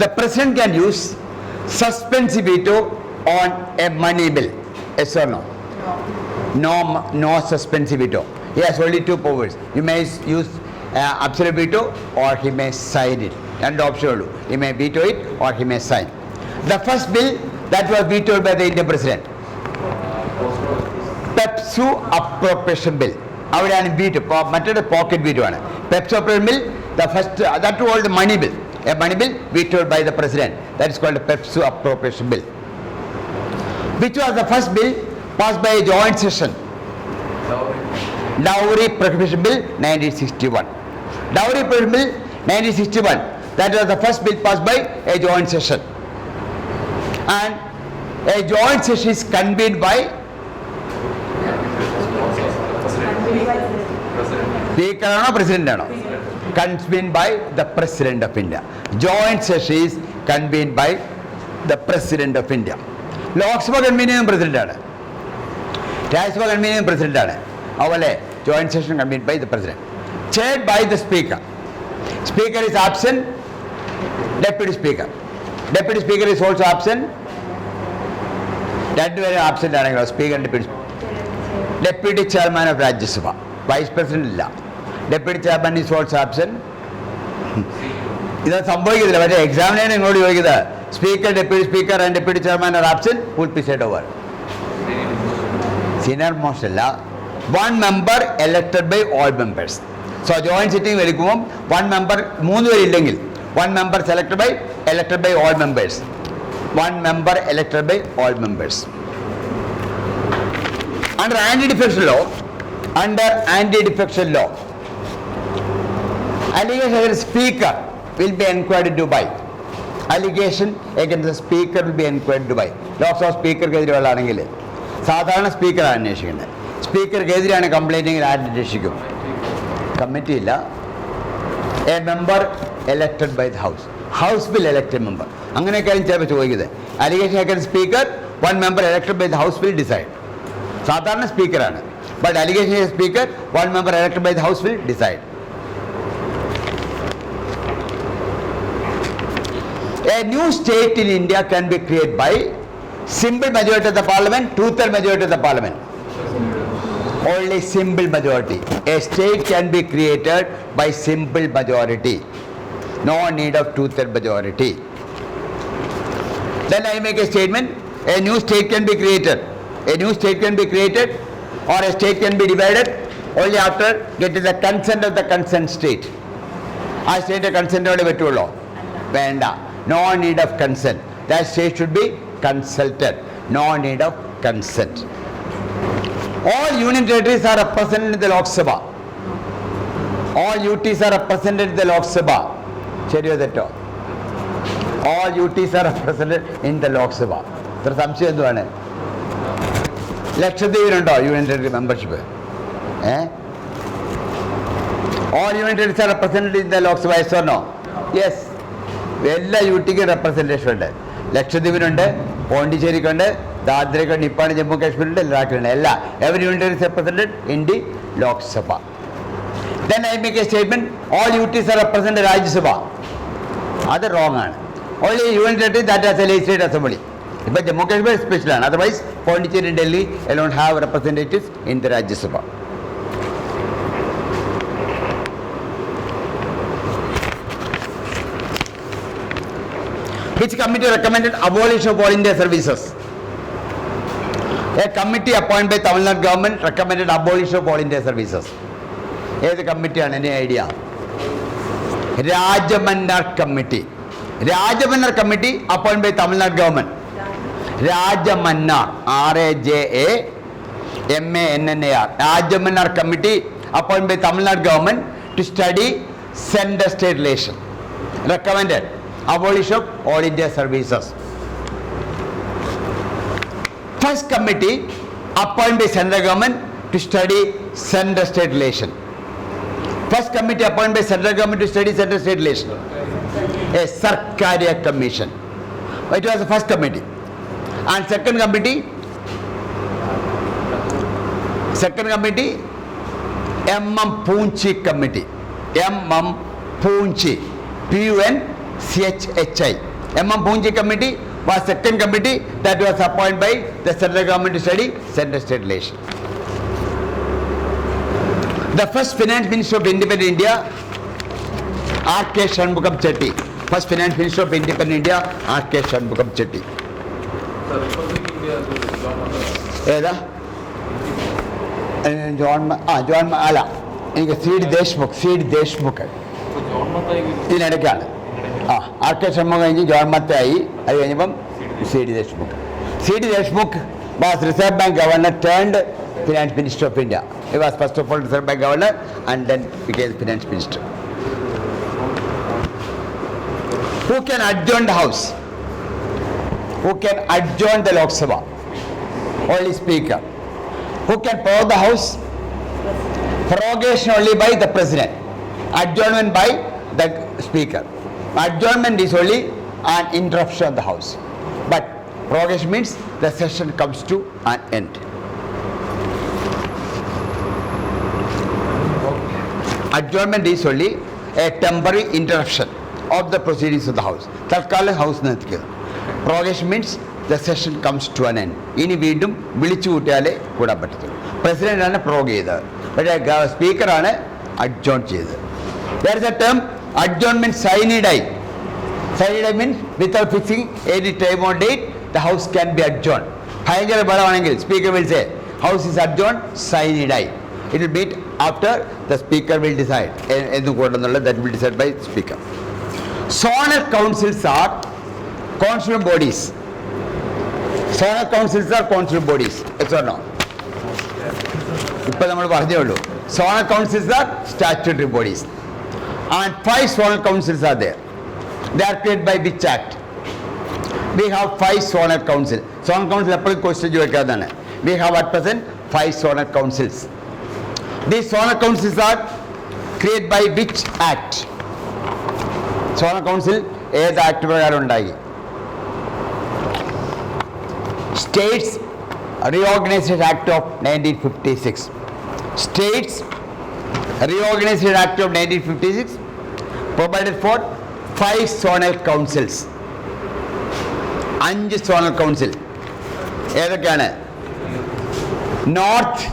The president can use suspensive veto on a money bill. Yes or no? No suspensive veto. He has only two powers. You may use absolute veto or he may sign it. And option, he may veto it or he may sign. The first bill that was vetoed by the Indian president, Pepsu appropriation bill. Avadana veto, matter pocket veto. Pepsu appropriation bill, the first, that was the money bill. A money bill vetoed by the president. That is called a Pepsu appropriation bill. Which was the first bill passed by a joint session? Dowry Prohibition Bill 1961. Dowry Prohibition Bill 1961. That was the first bill passed by a joint session. And a joint session is convened by Speaker or President? Convened by the President of India. Joint session is convened by the President of India. Lok Sabha convened President. Rajya Sabha convened President. Avale joint session convened by the President. Chaired by the Speaker. Speaker is absent. Deputy Speaker. Deputy Speaker is also absent. That very absent. Speaker and Deputy Speaker. Deputy Chairman of Rajya Sabha. Vice President illa. Deputy Chairman is also absent. This is the exam. Speaker, Deputy Speaker and Deputy Chairman are absent. Who will be said over? Senior most one member elected by all members. So joint sitting very good. One member one member elected by all members. One member elected by all members. Under anti-defection law, allegation against Speaker will be inquired in Dubai. Allegation against the Speaker will be inquired in Dubai. Lots of Speaker Kedriwal Sadharana Speaker Anishikana. Speaker Kedri complaining at committee a member elected by the House. House will elect a member. Allegation against Speaker, one member elected by the House will decide. Sadharana Speaker. But allegation against Speaker, one member elected by the House will decide. A new state in India can be created by simple majority of the parliament, two-third majority of the parliament. Only simple majority. A state can be created by simple majority. No need of two-third majority. Then I make a statement. A new state can be created. A new state can be created or a state can be divided only after getting the consent of the consent state. I state a consent of the law. No need of consent. That state should be consulted. No need of consent. All union territories are represented in the Lok Sabha. All UTs are represented in the Lok Sabha. All UTs are represented in the Lok Sabha. There is something to do. Lakshadweep union territory membership. All union territories are represented in the Lok Sabha. Yes or no? Yes. All UTs are representation. Lakshadweep, Pondicherry, Dadra, Nippon, Jammu Kashmir, every unit is represented in the Lok Sabha. Then I make a statement, all UTs are represented in Rajya Sabha. That's wrong. Only unit that has a legislative assembly. But Jammu Kashmir is special. Otherwise, Pondicherry and Delhi alone have representatives in the Rajya Sabha. Which committee recommended abolition of all India services? A committee appointed by Tamil Nadu government recommended abolition of all India services. Here is the committee on any idea. Rajamannar Committee. Rajamannar Committee appointed by Tamil Nadu government. Rajamannar, R-A-J-A-M-A-N-N-A-R. Rajamannar Committee appointed by Tamil Nadu government to study center-state relation. Recommended abolition of all India services. First committee appointed by central government to study center-state relation. First committee appointed by central government to study center-state relation. A Sarkariya Commission. It was the first committee. And second committee, M.M. Poonchi Committee. M.M. Poonchi. P-U-N-C-H-H-I. M.M. Poonji committee was second committee that was appointed by the central government to study center-state relation. The first finance minister of independent India, R.K. Shanmugam Chetty. First finance minister of independent India, R.K. Shanmugam Chetty. ഏതാ John അല്ല എനിക്ക് CD. Deshmukh ഇതിനിടയ്ക്കാണ്. R.K. Shanmugam കഴിഞ്ഞ് John Mathai, അത് കഴിഞ്ഞപ്പം CD. Deshmukh was Reserve Bank Governor turned Finance Minister of India. He was first of all Reserve Bank Governor and then became Finance Minister. Who can adjourn the House? Who can adjourn the Lok Sabha? Only Speaker. Who can prorogue the House? Prorogation only by the President. Adjournment by the Speaker. Adjournment is only an interruption of the House. But prorogation means the session comes to an end. Adjournment is only a temporary interruption of the proceedings of the House. തൽക്കാലം house നിർത്തിക്കുക. Prorogation means the session comes to an end. ഇനി വീണ്ടും വിളിച്ചു കൂട്ടിയാലേ കൂടാൻ പറ്റത്തുള്ളൂ. പ്രസിഡന്റാണ് prorogue ചെയ്തത്, പക്ഷേ സ്പീക്കറാണ് അഡ്ജോൺ ചെയ്തത്. There is a term adjournment sine die. Sine die means without fixing any time or date, the House can be adjourned. ഭയങ്കര ബലമാണെങ്കിൽ speaker will say House is adjourned sine die. It will meet after the speaker will decide. That will be decided by the speaker. Zonal councils are constituent bodies. Zonal councils are constituent bodies. Yes or no? ഇപ്പോൾ നമ്മൾ പറഞ്ഞേ ഉള്ളൂ. Zonal councils are statutory bodies. And 5 zonal councils are there. They are created by which act? We have 5 zonal councils. Zonal council എപ്പോഴും question ചോദിക്കാതാണ്. We have at present 5 zonal councils. These zonal councils are created by which act? Zonal council ഏത് act പ്രകാരം ഉണ്ടായി? States Reorganization Act of 1956. States Reorganization Act of 1956 provided for 5 zonal councils. 5 zonal council ഏതൊക്കെയാണ്? North,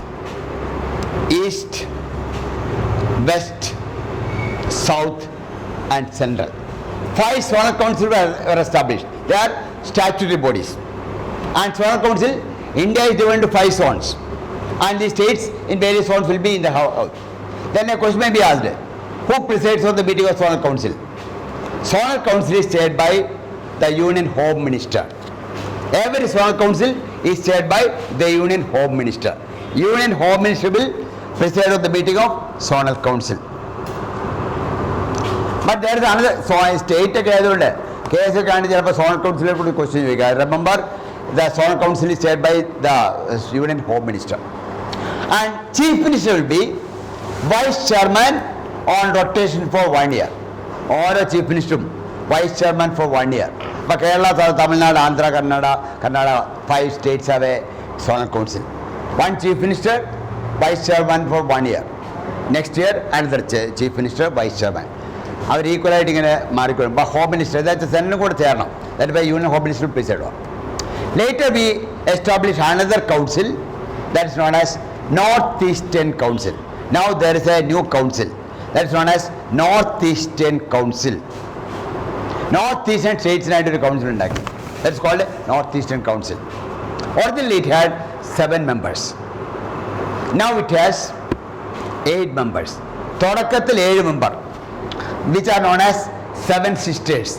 east, west, south and central. 5 zonal councils were established. They are statutory bodies. And zonal council, India is divided into 5 zones. And the states in various zones will be in the house. Then a question may be asked, who presides on the meeting of zonal council? Zonal council is chaired by the Union Home Minister. Every zonal council is chaired by the Union Home Minister. Union Home Minister will preside on the meeting of zonal council. But there is another state ഒക്കെ ആയതുകൊണ്ട് case ഒക്കെ ആണ് ചിലപ്പോൾ zonal കൗൺസിലെ കൂടി question ചോദിക്കുക. Remember the zonal council is chaired by the Union Home Minister. And Chief Minister will be Vice Chairman on rotation for 1 year. ഓരോ chief മിനിസ്റ്ററും vice chairman for 1 year. ഇപ്പോൾ Kerala, Tamil Nadu, Andhra, Karnataka 5 states have a zonal council. 1 chief minister, vice chairman for 1 year. Next year another chief minister, vice chairman. അവർ ഈക്വലായിട്ട് ഇങ്ങനെ മാറിക്കൊള്ളും. ഇപ്പോൾ home minister അതായത് സെൻറ്ററിനും കൂടെ ചേരണം. That by union home minister preside on. Later we establish another council that is known as North eastern Council. Now there is a new council that is known as North eastern Council. North Eastern സ്റ്റേറ്റ്സിനായിട്ടൊരു council ഉണ്ടാക്കി. That is called North eastern Council. Originally it had 7 members. Now it has 8 members. തുടക്കത്തിൽ 7 member, which are known as 7 sisters.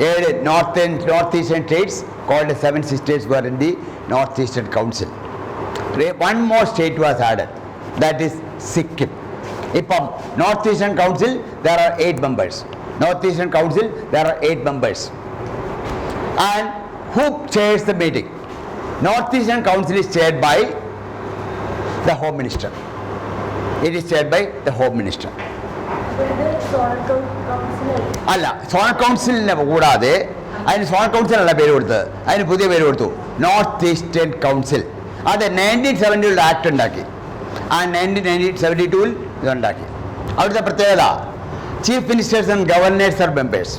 7 northeastern states called 7 sisters were in the northeastern council. One more state was added, that is Sikkim. Ippam northeastern council there are 8 members. Northeastern council there are 8 members. And who chairs the meeting? Northeastern council is chaired by the home minister. It is chaired by the home minister. അല്ല, zonal കൗൺസിലിനെ കൂടാതെ അതിന് zonal council അല്ല പേര് കൊടുത്തത്, അതിന് പുതിയ പേര് കൊടുത്തു നോർത്ത് ഈസ്റ്റേൺ കൗൺസിൽ. അത് 1970 ആക്ട് ഉണ്ടാക്കി. ആ 1972 ഇതുണ്ടാക്കി. അവിടുത്തെ പ്രത്യേകത chief ministers and governors are members.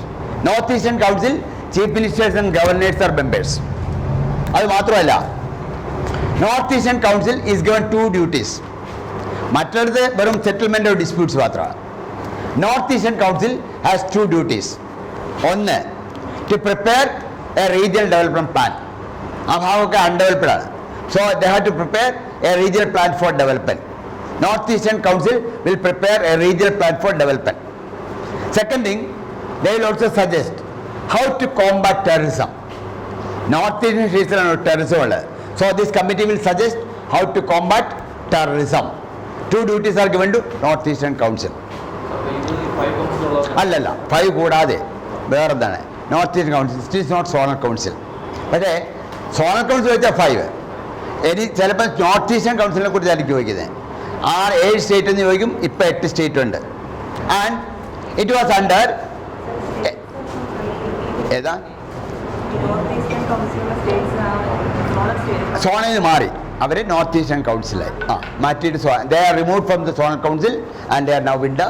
North eastern council chief ministers and governors are members. അത് മാത്രമല്ല, north eastern council is given 2 duties. മറ്റൊരുത് വെറും സെറ്റിൽമെന്റ് ഓഫ് ഡിസ്പ്യൂട്ട്സ് മാത്രമാണ്. North eastern council has 2 duties. ഒന്ന്, to prepare a regional development plan. ആ ഭാഗമൊക്കെ undeveloped ആണ്. So they have to prepare a regional plan for development. North Eastern Council will prepare a regional plan for development. Second thing, they will also suggest how to combat terrorism. North Eastern region is terrorism. So this committee will suggest how to combat terrorism. 2 duties are given to North Eastern Council. അല്ലല്ല, 5 കൂടാതെ വേറെന്താണ് north eastern council. It is not zonal council. പക്ഷേ zonal council വെച്ചാൽ 5. ഇനി ചിലപ്പോൾ north eastern കൗൺസിലിനെ കുറിച്ചായിരിക്കും ചോദിക്കുന്നത്. 7 state എന്ന് ചോദിക്കും. ഇപ്പം 8 സ്റ്റേറ്റ് ഉണ്ട്. ആൻഡ് ഇറ്റ് വാസ് അണ്ടർ ഏതാ സോണയിൽ നിന്ന് മാറി അവർ നോർത്ത് ഈസ്റ്റേൺ കൗൺസിലായി. മാറ്റിയിട്ട് they are remove from the zonal council and they are now in the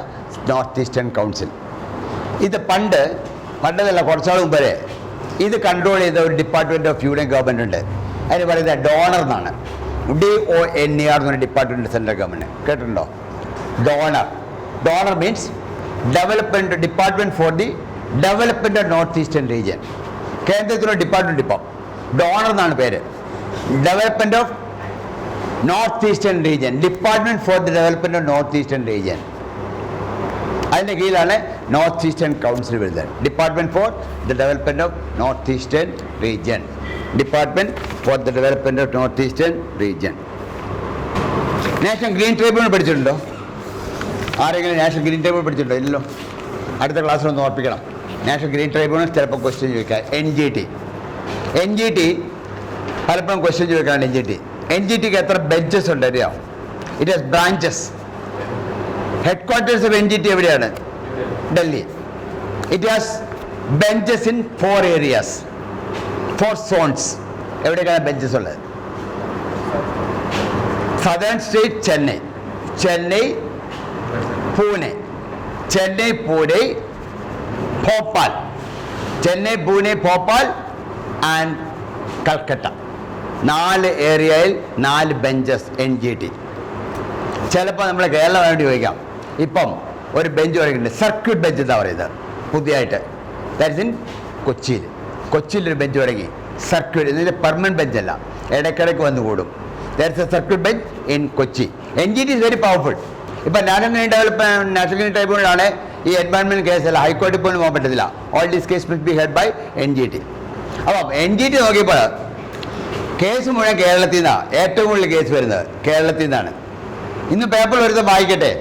north eastern council. ഇത് പണ്ടതല്ല, കുറച്ചാൾ മുമ്പേ ഇത് കൺട്രോൾ ചെയ്ത ഒരു ഡിപ്പാർട്ട്മെൻറ്റ് ഓഫ് യൂണിയൻ ഗവൺമെൻറ് ഉണ്ട്. അതിന് പറയുന്നത് ഡോണർ എന്നാണ്. DONER എന്നൊരു ഡിപ്പാർട്ട്മെൻറ്റ് സെൻട്രൽ ഗവൺമെൻറ് കേട്ടിട്ടുണ്ടോ? DoNER means development department for the development of north eastern region. കേന്ദ്രത്തിലുള്ള ഡിപ്പാർട്ട്മെൻറ്റ് ഇപ്പം ഡോണർ എന്നാണ് പേര്. Development of north eastern region, department for the development of north eastern region. അതിൻ്റെ കീഴിലാണ് north eastern council വരുന്നത്. Department for the development of north eastern region. Department for the development of north eastern region. National green tribunal പഠിച്ചിട്ടുണ്ടോ? ആരെങ്കിലും national green tribunal പഠിച്ചിട്ടുണ്ടോ? ഇല്ലല്ലോ. അടുത്ത ക്ലാസ്സിലൊന്ന് ഓർപ്പിക്കണം. നാഷണൽ ഗ്രീൻ ട്രിബ്യൂണൽ ചിലപ്പോൾ ക്വസ്റ്റ്യൻ ചോദിക്കാം. NGT പലപ്പോഴും ക്വസ്റ്റ്യൻ ചോദിക്കാറുണ്ട്. NGTക്ക് എത്ര ബെഞ്ചസ് ഉണ്ട് അറിയാം? It has branches. Headquarters of NGT എവിടെയാണ്? Delhi. It has benches in 4 areas, 4 zones. എവിടെയൊക്കെയാണ് ബെഞ്ചസ് ഉള്ളത്? Southern state Chennai, Pune, Bhopal, Bhopal and Calcutta. 4 ഏരിയയിൽ 4 ബെഞ്ചസ് NGT. ചിലപ്പോൾ നമ്മൾ കേരളം വേണ്ടി ചോദിക്കാം. ഇപ്പം ഒരു ബെഞ്ച് പറയുന്നുണ്ട്, സർക്യൂട്ട് ബെഞ്ച് എന്താ പറയുന്നത് പുതിയതായിട്ട്. ദാറ്റ്സ് ഇൻ കൊച്ചിയിലൊരു ബെഞ്ച് തുടങ്ങി. സർക്യൂട്ട് ഇതിൻ്റെ പെർമനൻറ്റ് ബെഞ്ചല്ല, ഇടയ്ക്കിടയ്ക്ക് വന്ന് കൂടും. That's a circuit bench in Kochi. NGT is very powerful. ഇപ്പം നാഷണൽ ഗ്രീൻ ട്രിബ്യൂണലാണ് ഈ എൻവയൺമെൻറ്റ് കേസല്ല, ഹൈക്കോടതി പോലും പോകാൻ പറ്റത്തില്ല. All these case must be heard by NGT. അപ്പം NGT നോക്കിയപ്പോൾ കേസ് മുഴുവൻ കേരളത്തിൽ നിന്നാണ്. ഏറ്റവും കൂടുതൽ കേസ് വരുന്നത് കേരളത്തിൽ നിന്നാണ്. ഇന്ന് പേപ്പർ ഒരുത്തം വായിക്കട്ടെ,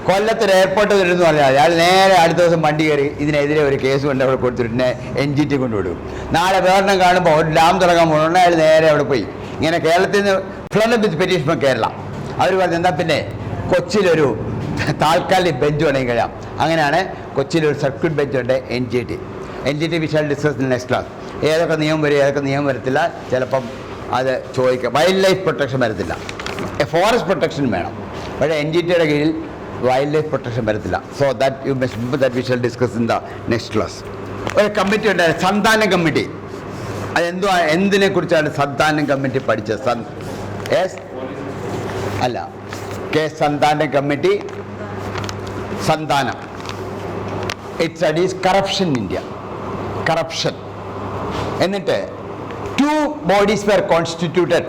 കൊല്ലത്തൊരു എയർപോർട്ട് വരുന്നു പറഞ്ഞാൽ അയാൾ നേരെ അടുത്ത ദിവസം വണ്ടി കയറി ഇതിനെതിരെ ഒരു കേസ് കൊണ്ട് അവിടെ കൊടുത്തിട്ട് NGT കൊണ്ടുവിടും. നാളെ വേറെണ്ണം കാണുമ്പോൾ ഒരു ഡാം തുടങ്ങാൻ പോകണം, അയാൾ നേരെ അവിടെ പോയി. ഇങ്ങനെ കേരളത്തിൽ നിന്ന് flood with petition from Kerala. അവർ പറഞ്ഞു എന്താ പിന്നെ കൊച്ചിയിലൊരു താൽക്കാലിക ബെഞ്ച് വേണമെങ്കിൽ കഴിയാം. അങ്ങനെയാണ് കൊച്ചിയിലൊരു സർക്യൂട്ട് ബെഞ്ചുണ്ട് NGT we shall discuss in next class. ഏതൊക്കെ നിയമം വരും, ഏതൊക്കെ നിയമം വരത്തില്ല, ചിലപ്പം അത് ചോദിക്കാം. വൈൽഡ് ലൈഫ് പ്രൊട്ടക്ഷൻ വരത്തില്ല, ഫോറസ്റ്റ് പ്രൊട്ടക്ഷൻ വേണം. പക്ഷേ NGTയുടെ കീഴിൽ വൈൽഡ് ലൈഫ് പ്രൊട്ടക്ഷൻ വരത്തില്ല. So that we shall discuss in the next class. ഒരു കമ്മിറ്റി ഉണ്ടായിരുന്നു, സന്താനം കമ്മിറ്റി. എന്തിനെ കുറിച്ചാണ് സന്താനം കമ്മിറ്റി പഠിച്ചത്? അല്ല, Santhanam committee. Santhanam it studies corruption in India. എന്നിട്ട് 2 bodies were constituted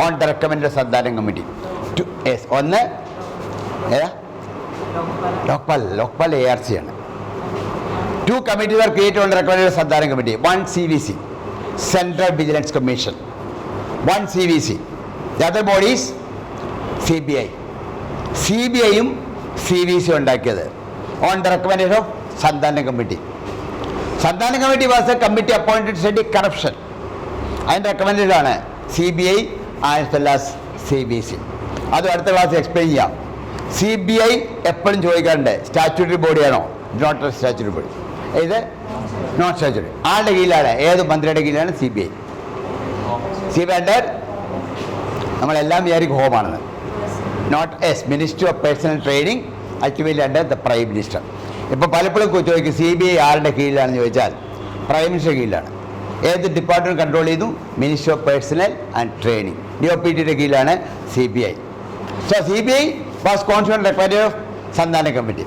on the recommendation of Santhanam committee. ഒന്ന് ഏതാ? ലോക്പാൽ ARC ആണ്. 2 committees were created on the recommendation of Santhanam committee. 1 CVC, Central Vigilance Commission. 1 CVC. The other body is CBI. CBIയും CVC ഉണ്ടാക്കിയത് on the recommendation of Santhanam committee. Santhanam committee was a committee appointed study corruption. അതിൻ്റെ recommendation ആണ് CBI as well as CVC. അത് അടുത്ത class explain ചെയ്യാം. CBI എപ്പോഴും ചോദിക്കാറുണ്ട് statutory ബോഡിയാണോ? Not statutory body. ഇത് നോൺ സ്റ്റാറ്റ്യൂട്ടറി. ആളുടെ കീഴിലാണ്, ഏത് മന്ത്രിയുടെ കീഴിലാണ് CBI. അണ്ടർ നമ്മളെല്ലാം വിചാരിക്കും ഹോമാണെന്ന്. Not ministry of personnel training, ultimately under the prime minister. ഇപ്പോൾ പലപ്പോഴും ചോദിക്കും CBI ആരുടെ കീഴിലാണെന്ന് ചോദിച്ചാൽ പ്രൈം മിനിസ്റ്റർ കീഴിലാണ്. ഏത് ഡിപ്പാർട്ട്മെൻറ്റ് കൺട്രോൾ ചെയ്തു? Ministry of personnel and training, DOPTയുടെ കീഴിലാണ് CBI. So CBI was constitutional requirement of സംസ്ഥാന കമ്മിറ്റി.